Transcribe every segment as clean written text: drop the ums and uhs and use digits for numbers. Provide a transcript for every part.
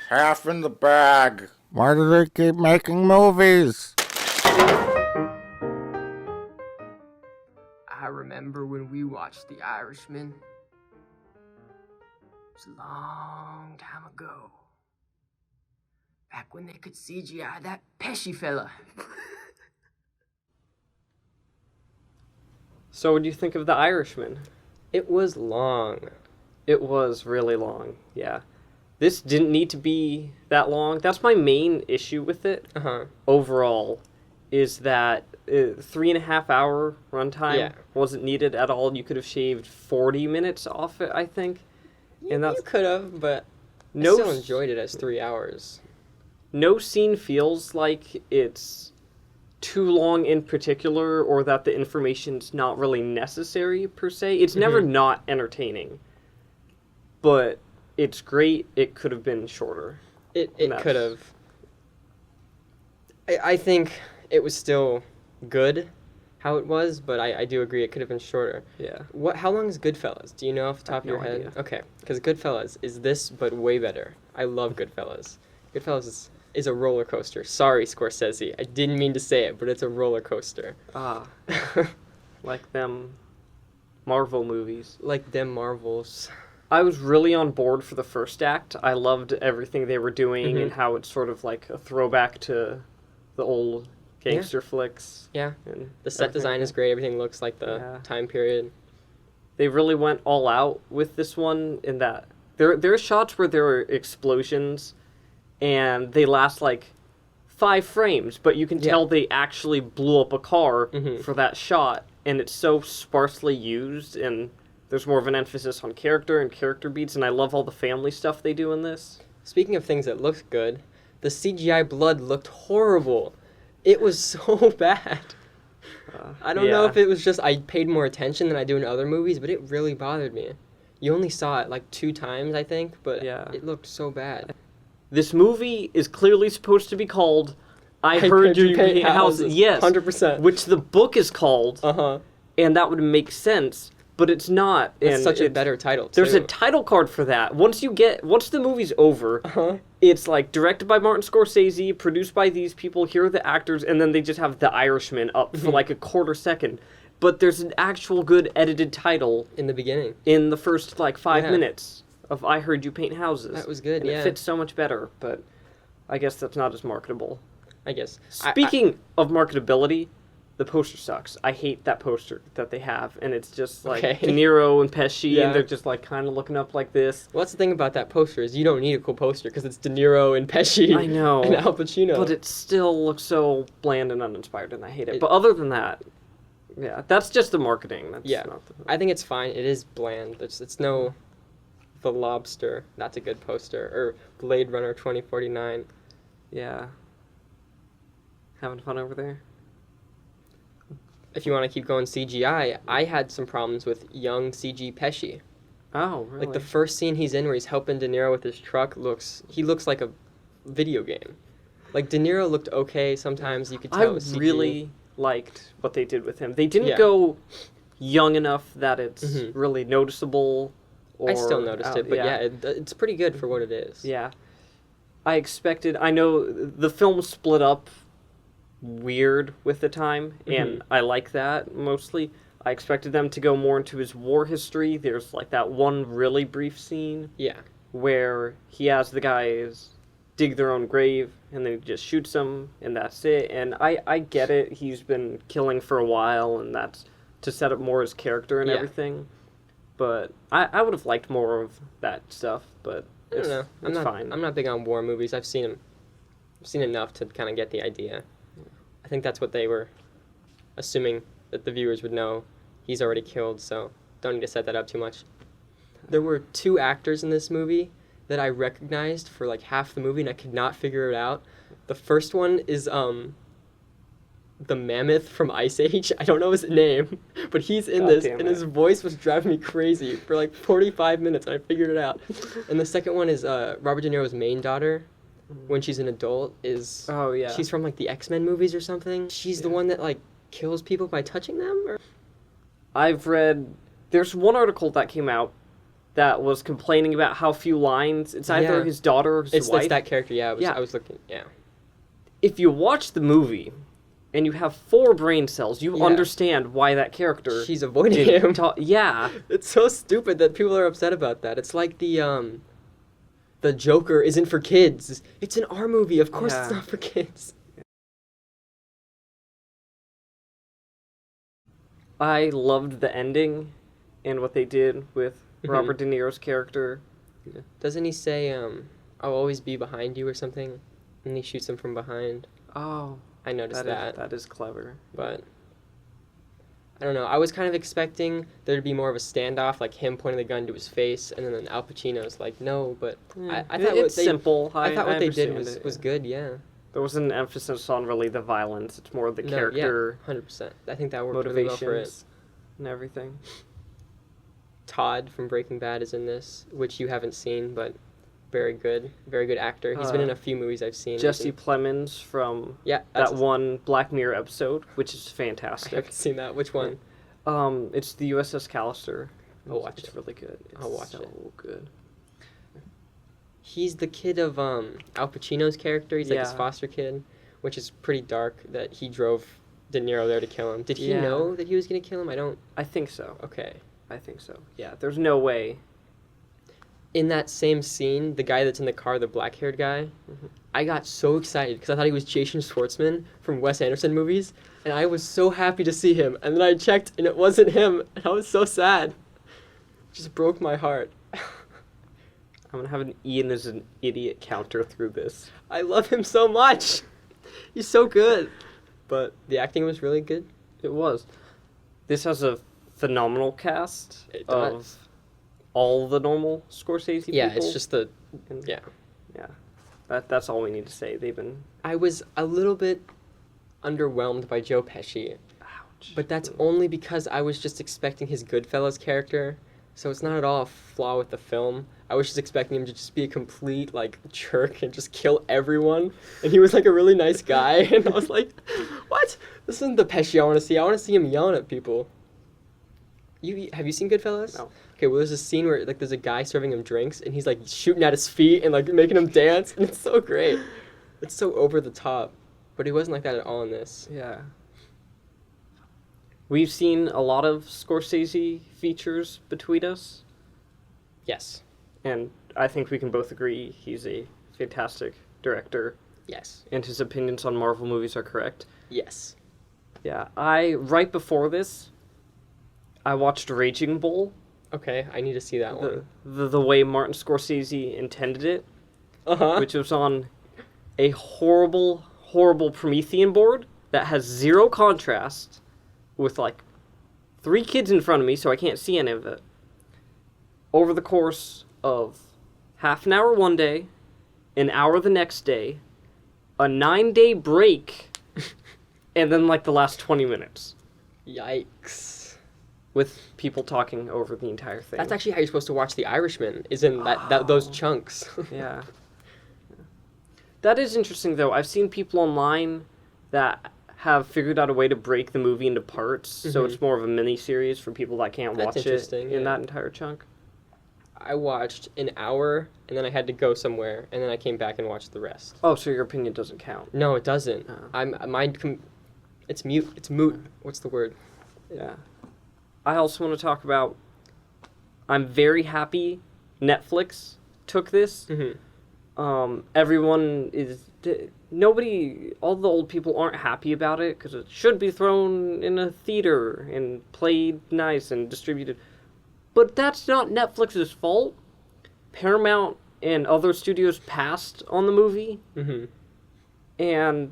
half in the bag. Why do they keep making movies? I remember when we watched The Irishman. It was a long time ago. Back when they could CGI that Pesci fella. So what do you think of The Irishman? It was long. It was really long, yeah. This didn't need to be that long. That's my main issue with it. Overall, is that 3.5 hour runtime wasn't needed at all. You could have shaved 40 minutes off it, I think. And you could have, but I still enjoyed it as 3 hours. No scene feels like it's too long in particular, or that the information's not really necessary per se. It's never not entertaining, but it's great. It could have been shorter. It could have. I think it was still good how it was, but I do agree it could have been shorter. Yeah. How long is Goodfellas? Do you know off the top of your head? Idea. Okay, because Goodfellas is this, but way better. I love Goodfellas. Goodfellas is a roller coaster. Sorry, Scorsese. I didn't mean to say it, but it's a roller coaster. Like them Marvel movies. Like them Marvels. I was really on board for the first act. I loved everything they were doing and how it's sort of like a throwback to the old gangster flicks. Yeah. And the set design is great. Everything looks like the time period. They really went all out with this one in that there are shots where there are explosions and they last like 5 frames, but you can tell they actually blew up a car for that shot, and it's so sparsely used, and there's more of an emphasis on character and character beats, and I love all the family stuff they do in this. Speaking of things that looked good, the CGI blood looked horrible. It was so bad. I don't know if it was just I paid more attention than I do in other movies, but it really bothered me. You only saw it like 2 times, I think, but it looked so bad. This movie is clearly supposed to be called I Heard You Paint Houses. Yes. 100%. Which the book is called. And that would make sense, but it's not. It's such a better title, too. There's a title card for that. Once the movie's over, it's like directed by Martin Scorsese, produced by these people, here are the actors, and then they just have The Irishman up for like a quarter second. But there's an actual good edited title. In the beginning. In the first like 5 minutes of I Heard You Paint Houses. That was good, and it fits so much better, but I guess that's not as marketable. I guess. Speaking of marketability, the poster sucks. I hate that poster that they have, and it's just like De Niro and Pesci, and they're just like kind of looking up like this. Well, that's the thing about that poster is you don't need a cool poster because it's De Niro and Pesci. I know. And Al Pacino. But it still looks so bland and uninspired, and I hate it. But other than that, yeah, that's just the marketing. That's not I think it's fine. It is bland. It's no The Lobster. That's a good poster. Or Blade Runner 2049. Yeah. Having fun over there? If you want to keep going CGI, I had some problems with young CG Pesci. Oh, really? Like the first scene he's in where he's helping De Niro with his truck he looks like a video game. Like De Niro looked okay sometimes, you could tell it was CG. Really liked what they did with him. They didn't go young enough that it's really noticeable. I still noticed it, but it's pretty good for what it is. Yeah. I know the film split up weird with the time, and I like that mostly. I expected them to go more into his war history. There's like that one really brief scene where he has the guys dig their own grave and then he just shoots them and that's it. And I get it, he's been killing for a while and that's to set up more his character and everything, but I would have liked more of that stuff, but I don't know. It's fine. I'm not big on war movies. I've seen enough to kind of get the idea. I think that's what they were assuming, that the viewers would know he's already killed, so don't need to set that up too much. There were 2 actors in this movie that I recognized for like half the movie, and I could not figure it out. The first one is the mammoth from Ice Age. I don't know his name, but he's in this, and his voice was driving me crazy for like 45 minutes, and I figured it out. And the second one is Robert De Niro's main daughter. When she's an adult is she's from like the X-Men movies or something. She's the one that like kills people by touching them, or I've read there's one article that came out that was complaining about how few lines. It's either Yeah. his daughter or his wife. It's that character, yeah. Yeah. I was looking, yeah. If you watch the movie and you have 4 brain cells, you Yeah. understand why that character She's avoiding didn't him. yeah. It's so stupid that people are upset about that. It's like the Joker isn't for kids. It's an R movie. Of course it's Yeah. not for kids. I loved the ending and what they did with Robert De Niro's character. Doesn't he say, I'll always be behind you or something? And he shoots him from behind. Oh, I noticed that. that is clever. But I don't know. I was kind of expecting there to be more of a standoff, like him pointing the gun to his face, and then Al Pacino's like, no, but I thought it's simple. I thought what they did understand was good, yeah. There wasn't an emphasis on really the violence. It's more the No, character yeah, 100%. I think that worked really well for it. motivations and everything. Todd from Breaking Bad is in this, which you haven't seen, but very good actor. He's been in a few movies I've seen. Jesse Plemons from yeah, that one Black Mirror episode, which is I fantastic. haven't seen that. Which one? It's the USS Callister. I'll watch It's it. really good. It's I'll watch so it. good. He's the kid of Al Pacino's character. He's like his Yeah. foster kid, which is pretty dark. That he drove De Niro there to kill him. Did he Yeah. know that he was gonna kill him? I don't. I think so. Okay. I think so. Yeah, there's no way. In that same scene, the guy that's in the car, the black-haired guy, I got so excited because I thought he was Jason Schwartzman from Wes Anderson movies, and I was so happy to see him. And then I checked, and it wasn't him, and I was so sad. It just broke my heart. I'm gonna have an Ian as an idiot counter through this. I love him so much. He's so good. But the acting was really good. It was. This has a phenomenal cast It of does. all the normal Scorsese Yeah, people. it's just the And- yeah. yeah. That's all we need to say. They've been I was a little bit underwhelmed by Joe Pesci, ouch. but that's only because I was just expecting his Goodfellas character. So it's not at all a flaw with the film. I was just expecting him to just be a complete like jerk and just kill everyone. And he was like a really nice guy, and I was like, "What? This isn't the Pesci I want to see. I want to see him yelling at people." Have you seen Goodfellas? No. Okay, well, there's a scene where like there's a guy serving him drinks, and he's like shooting at his feet and like making him dance, and it's so great. It's so over the top, but he wasn't like that at all in this. Yeah. We've seen a lot of Scorsese features between us, Yes. and I think we can both agree he's a fantastic director, Yes. and his opinions on Marvel movies are correct. Yes. Yeah, right before this, I watched Raging Bull, Okay, I need to see that one. the way Martin Scorsese intended it, Uh-huh. which was on a horrible, horrible Promethean board that has zero contrast, with like 3 kids in front of me, so I can't see any of it. Over the course of half an hour one day, an hour the next day, a 9-day break, and then like the last 20 minutes Yikes. with people talking over the entire thing. That's actually how you're supposed to watch The Irishman, is in those chunks. Yeah. That is interesting, though. I've seen people online that have figured out a way to break the movie into parts, so Mhm. it's more of a mini-series for people that can't That's watch it interesting, in yeah. that entire chunk. I watched an hour, and then I had to go somewhere, and then I came back and watched the rest. Oh, so your opinion doesn't count. No, it doesn't. Oh. It's mute. It's moot. What's the word? Yeah. I also want to talk about, I'm very happy Netflix took this. Mm-hmm. Everyone is... Nobody... All the old people aren't happy about it, because it should be thrown in a theater and played nice and distributed. But that's not Netflix's fault. Paramount and other studios passed on the movie, Mm-hmm. and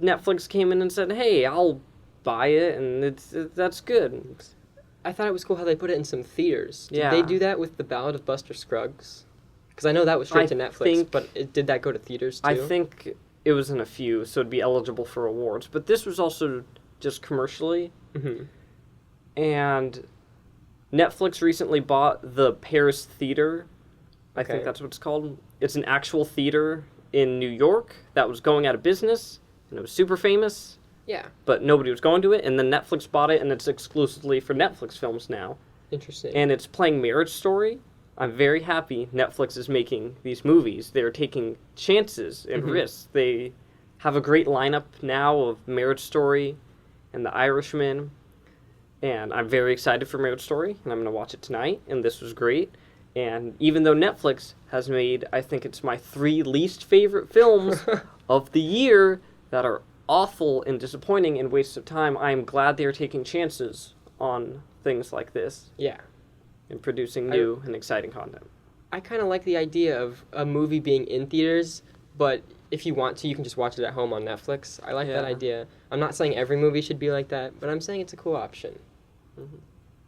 Netflix came in and said, hey, I'll buy it, and that's good. I thought it was cool how they put it in some theaters. Did Yeah. they do that with The Ballad of Buster Scruggs? Because I know that was straight to Netflix, but did that go to theaters too? I think it was in a few, so it'd be eligible for awards. But this was also just commercially. Mm-hmm. And Netflix recently bought the Paris Theater. I think Okay. that's what it's called. It's an actual theater in New York that was going out of business, and it was super famous, Yeah. but nobody was going to it. And then Netflix bought it, and it's exclusively for Netflix films now. Interesting. And it's playing Marriage Story, I'm very happy Netflix is making these movies. They're taking chances and risks. They have a great lineup now of Marriage Story and The Irishman. And I'm very excited for Marriage Story, and I'm going to watch it tonight, and this was great. And even though Netflix has made, I think it's my 3 least favorite films of the year that are awful and disappointing and waste of time, I am glad they are taking chances on things like this Yeah. and producing new and exciting content. I kind of like the idea of a movie being in theaters, but if you want to, you can just watch it at home on Netflix. I like that Yeah. idea. I'm not saying every movie should be like that, but I'm saying it's a cool option.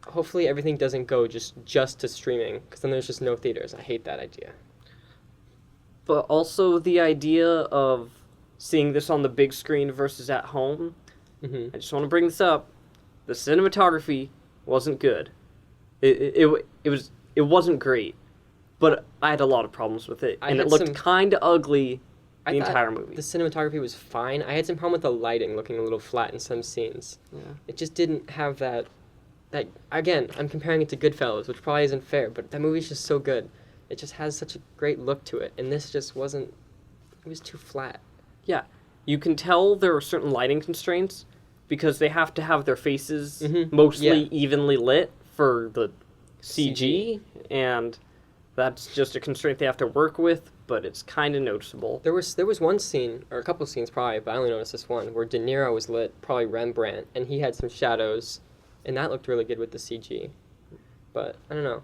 Hopefully everything doesn't go just to streaming, because then there's just no theaters. I hate that idea. But also the idea of seeing this on the big screen versus at home. Mm-hmm. I just want to bring this up. The cinematography wasn't good. It wasn't great, but I had a lot of problems with it, and it looked kind of ugly the entire movie. The cinematography was fine. I had some problem with the lighting looking a little flat in some scenes. Yeah. It just didn't have that again, I'm comparing it to Goodfellas, which probably isn't fair, but that movie's just so good. It just has such a great look to it, and this just wasn't. It was too flat. Yeah, you can tell there are certain lighting constraints because they have to have their faces mostly evenly lit for the CG, and that's just a constraint they have to work with, but it's kind of noticeable. There was one scene, or a couple of scenes probably, but I only noticed this one, where De Niro was lit, probably Rembrandt, and he had some shadows, and that looked really good with the CG. But, I don't know,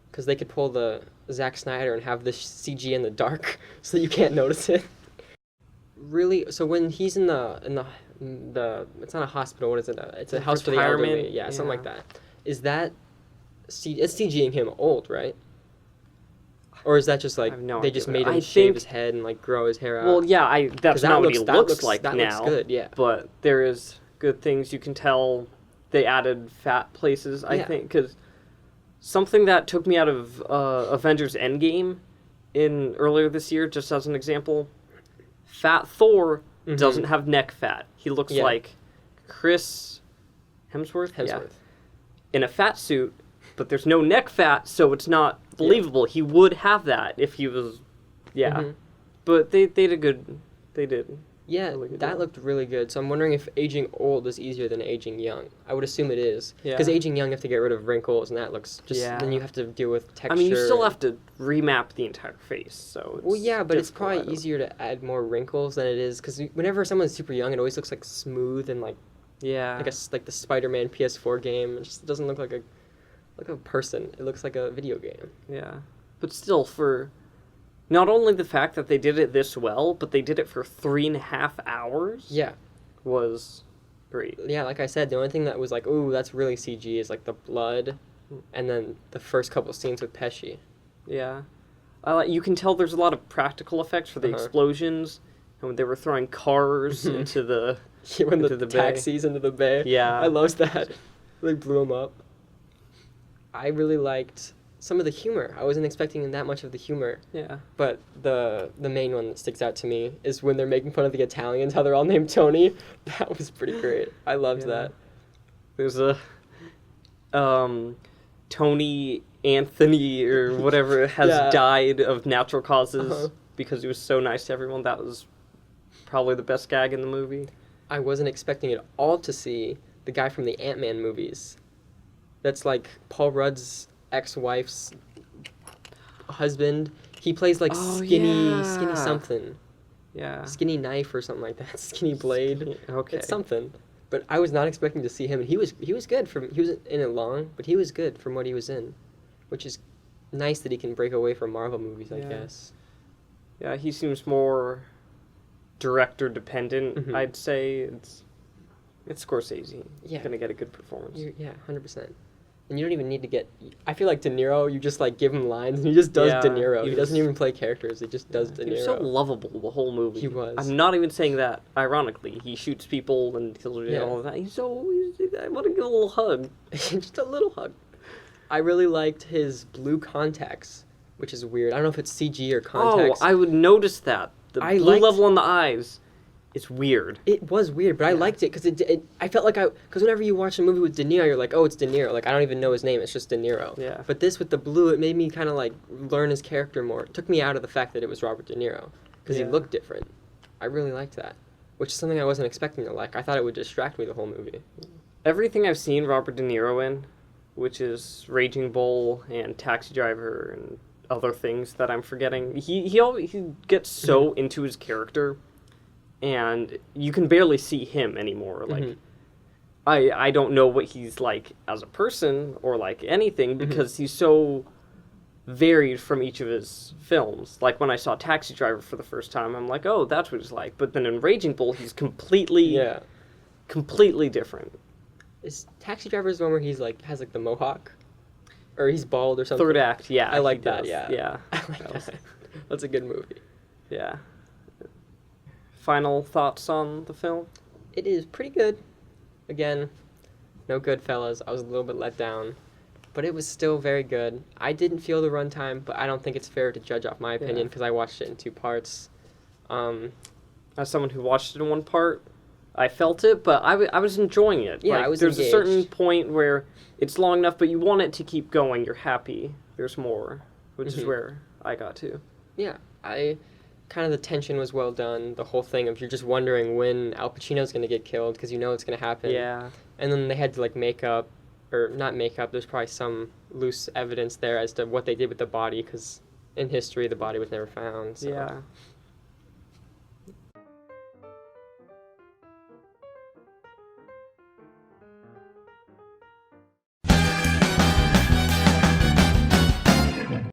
because they could pull the Zack Snyder and have the CG in the dark, so you can't notice it. Really, so when he's in the it's not a hospital, what is it? It's a house for the elderly. Yeah, something like that. Is that, it's CGing him old, right? Or is that just like, they just made him shave his head and like grow his hair out? Well, yeah, that's not what he looks like now. That looks good, yeah. But there is good things. You can tell they added fat places, I think, because something that took me out of Avengers Endgame earlier this year, just as an example, Fat Thor doesn't have neck fat. He looks like Chris Hemsworth? Yeah. In a fat suit, but there's no neck fat, so it's not believable. He would have that if he was, But they did good. They did. Yeah, really good job. Looked really good. So I'm wondering if aging old is easier than aging young. I would assume it is. Because aging young, you have to get rid of wrinkles, and that looks just... Then you have to deal with texture. I mean, you still have to remap the entire face, so it's... Well, yeah, but it's probably easier to add more wrinkles than it is. Because whenever someone's super young, it always looks like smooth and like... Yeah. Like the Spider-Man PS4 game. It just doesn't look like a person. It looks like a video game. Yeah. But still, for... Not only the fact that they did it this well, but they did it for 3.5 hours. Yeah, was great. Yeah, like I said, the only thing that was like, ooh, that's really CG is like the blood, and then the first couple scenes with Pesci. Yeah, you can tell there's a lot of practical effects for the explosions, and when they were throwing cars into the the taxis into the bay. Yeah, I loved that. They blew them up. I really liked some of the humor. I wasn't expecting that much of the humor. Yeah. But the main one that sticks out to me is when they're making fun of the Italians, how they're all named Tony. That was pretty great. I loved that. There's a Tony Anthony or whatever has died of natural causes because he was so nice to everyone. That was probably the best gag in the movie. I wasn't expecting at all to see the guy from the Ant-Man movies. That's like Paul Rudd's ex-wife's husband. He plays like skinny something. Yeah. Skinny knife or something like that. Skinny blade. Okay. It's something. But I was not expecting to see him, and he was good he was in it long, but he was good from what he was in, which is nice that he can break away from Marvel movies, I guess. Yeah, he seems more director dependent. I'd say it's Scorsese. Yeah. Gonna get a good performance. 100%. And you don't even need to get... I feel like De Niro, you just, like, give him lines, and he just does De Niro. He doesn't even play characters. He just does De Niro. He's so lovable the whole movie. He was. I'm not even saying that ironically. He shoots people and kills and all of that. I want to give a little hug. Just a little hug. I really liked his blue contacts, which is weird. I don't know if it's CG or contacts. Oh, I would notice that. The blue level on the eyes. it's weird. It was weird, but I liked it because I felt like because whenever you watch a movie with De Niro, you're like, oh, it's De Niro. Like, I don't even know his name. It's just De Niro. Yeah. But this with the blue, it made me kind of like learn his character more. It took me out of the fact that it was Robert De Niro because he looked different. I really liked that, which is something I wasn't expecting to like. I thought it would distract me the whole movie. Everything I've seen Robert De Niro in, which is Raging Bull and Taxi Driver and other things that I'm forgetting, he gets so into his character, and you can barely see him anymore. Like, I don't know what he's like as a person or like anything because he's so varied from each of his films. Like when I saw Taxi Driver for the first time, I'm like, oh, that's what he's like. But then in Raging Bull, he's completely different. Is Taxi Driver the one where he's like has like the mohawk, or he's bald or something? Third act, yeah. I like that. Yeah, yeah. I like that. That's a good movie. Yeah. Final thoughts on the film? It is pretty good. Again, no Goodfellas. I was a little bit let down, but it was still very good. I didn't feel the runtime, but I don't think it's fair to judge off my opinion because I watched it in 2 parts. As someone who watched it in one part, I felt it, but I was enjoying it. Yeah, like, I was there's engaged. a certain point where it's long enough, but you want it to keep going. You're happy. There's more, which is where I got to. Yeah, kind of the tension was well done. The whole thing of you're just wondering when Al Pacino's going to get killed because you know it's going to happen. Yeah. And then they had to like not make up. There's probably some loose evidence there as to what they did with the body because in history the body was never found. So. Yeah.